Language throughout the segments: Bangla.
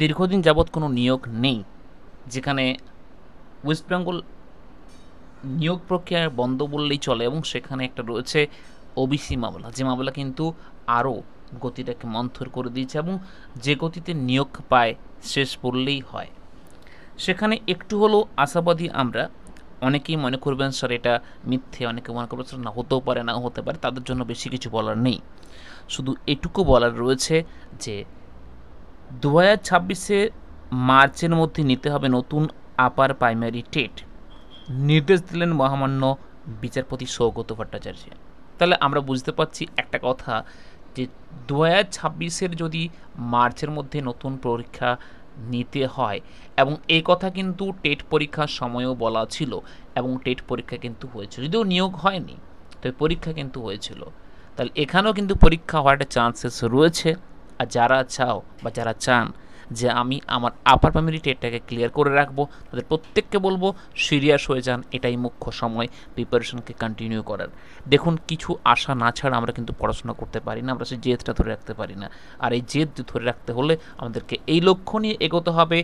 দীর্ঘদিন যাবৎ কোনো নিয়োগ নেই, যেখানে ওয়েস্ট বেঙ্গল নিয়োগ প্রক্রিয়া বন্ধ বললেই চলে, এবং সেখানে একটা রয়েছে ওবিসি মামলা, যে মামলা কিন্তু আরও গতিটাকে মন্থর করে দিয়েছে এবং যে গতিতে নিয়োগ পায় শেষ বললেই হয়। সেখানে একটু হলেও আশাবাদী আমরা। অনেকেই মনে করবেন স্যার এটা মিথ্যে, অনেকে মনে করবেন স্যার না হতেও পারে, নাও হতে পারে, তাদের জন্য বেশি কিছু বলার নেই। শুধু এটুকু বলার রয়েছে যে 2026-এ মার্চের মধ্যে নিতে হবে নতুন আপার প্রাইমারি টেট, নির্দেশ দিলেন মহামান্য বিচারপতি সৌগত ভট্টাচার্য। তাহলে আমরা বুঝতে পারছি একটা কথা, যে 2026-এর যদি মার্চের মধ্যে নতুন পরীক্ষা নিতে হয়, এবং এই কথা কিন্তু টেট পরীক্ষার সময়ও বলা ছিল, এবং টেট পরীক্ষা কিন্তু হয়েছিল, যদিও নিয়োগ হয়নি, তবে পরীক্ষা কিন্তু হয়েছিল। তাহলে এখানেও কিন্তু পরীক্ষা হওয়ার একটা চান্সেস রয়েছে। আর যারা চাও বা যারা চান যে আমি আমার আপার প্রাইমারি টেটটাকে ক্লিয়ার করে রাখবো, তাদের প্রত্যেককে বলবো সিরিয়াস হয়ে যান, এটাই মুখ্য সময় প্রিপারেশনকে কন্টিনিউ করার। দেখুন, কিছু আশা না ছাড়া আমরা কিন্তু পড়াশোনা করতে পারি না, আমরা সেই জেদটা ধরে রাখতে পারি না। আর এই জেদ ধরে রাখতে হলে আমাদেরকে এই লক্ষ্য নিয়ে এগোতে হবে।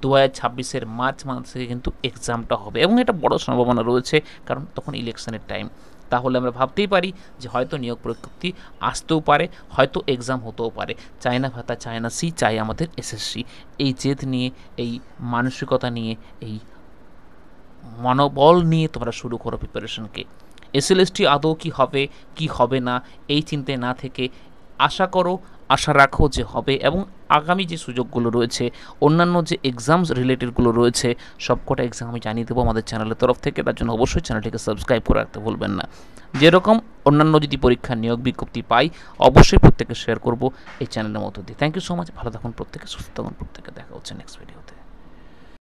2026-এর মার্চ মাস থেকে কিন্তু এক্সামটা হবে, এবং এটা বড় সম্ভাবনা রয়েছে, কারণ তখন ইলেকশনের টাইম। তাহলে আমরা ভাবতেই পারি যে হয়তো নিয়োগ বিজ্ঞপ্তি আসতেও পারে, হয়তো এক্সাম হতেও পারে। চায়না ভাতা, চায়না সি, চাই আমাদের এসএসসি। এই জেদ নিয়ে, এই মানসিকতা নিয়ে, এই মনোবল নিয়ে তোমরা শুরু করো প্রিপারেশনকে। এসএলএসটি আদৌ কি হবে কি হবে না এই চিন্তায় না থেকে আশা করো, আশা রাখো যে হবে, এবং আগামী যে সুযোগগুলো রয়েছে, অন্যান্য যে এক্সামস রিলেটেডগুলো রয়েছে, সবকটা এক্সাম আমি জানিয়ে দেবো আমাদের চ্যানেলের তরফ থেকে। তার জন্য অবশ্যই চ্যানেলটিকে সাবস্ক্রাইব করে রাখতে ভুলবেন না। যেরকম অন্যান্য যদি পরীক্ষার নিয়োগ বিজ্ঞপ্তি পাই, অবশ্যই প্রত্যেকে শেয়ার করব এই চ্যানেলের মধ্য দিয়ে। Thank you so much. ভালো থাকুন প্রত্যেকে, সুস্থ থাকুন প্রত্যেকে। দেখা হচ্ছে নেক্সট ভিডিওতে।